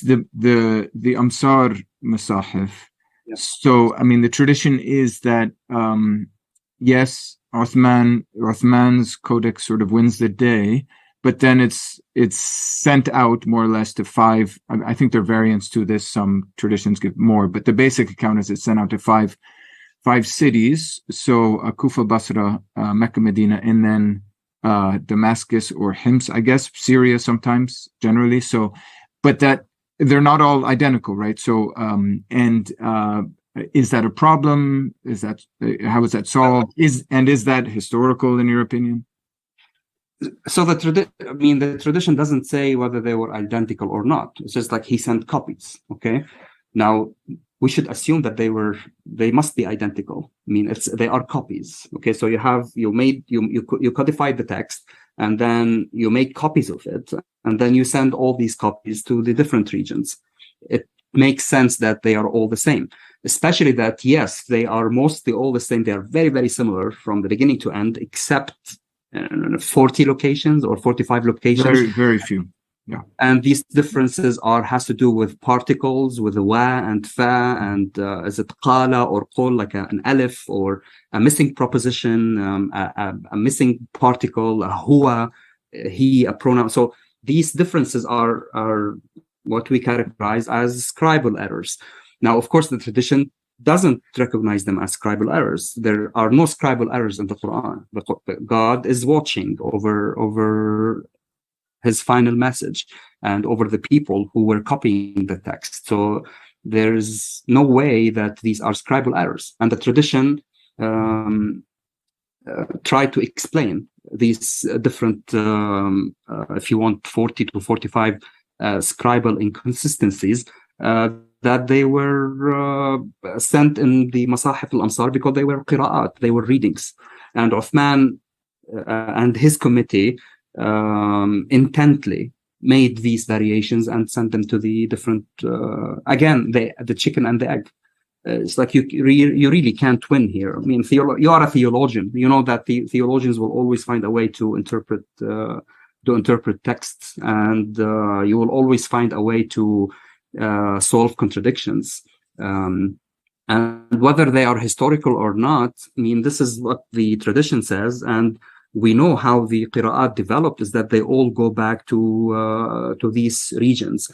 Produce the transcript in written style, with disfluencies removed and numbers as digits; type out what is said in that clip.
the Amsar Masahif. Yeah. So, I mean, the tradition is that, yes, Uthman's codex sort of wins the day, but then it's sent out more or less to five. I think there are variants to this. Some traditions give more, but the basic account is it's sent out to five cities. So Kufa, Basra, Mecca, Medina, and then Damascus or Hims, I guess, Syria sometimes, generally. So, but that they're not all identical, right? So, is that a problem? Is that how is that solved? Is that historical in your opinion? So the tradition doesn't say whether they were identical or not. It's just like he sent copies. Okay, now we should assume that they must be identical. I mean, they are copies. Okay, so you codified the text, and then you make copies of it, and then you send all these copies to the different regions. It makes sense that they are all the same, especially that, yes, they are mostly all the same. They are very, very similar from the beginning to end, except 40 locations or 45 locations. Very, very few. Yeah. And these differences has to do with particles, with the wa and fa, and is it qala or qul, like an alif, or a missing proposition, a missing particle, a huwa, he, a pronoun. So these differences are what we characterize as scribal errors. Now, of course, the tradition doesn't recognize them as scribal errors. There are no scribal errors in the Quran. God is watching over his final message and over the people who were copying the text. So there's no way that these are scribal errors. And the tradition tried to explain these different, if you want, 40 to 45 scribal inconsistencies that they were sent in the Masahif al-Amsar because they were qira'at, they were readings. And Uthman and his committee intently made these variations and sent them to the different, again, the chicken and the egg. It's like you really can't win here. I mean, you are a theologian. You know that the theologians will always find a way to interpret texts, and you will always find a way to solve contradictions. And whether they are historical or not, I mean, this is what the tradition says, and we know how the qira'at developed is that they all go back to these regions.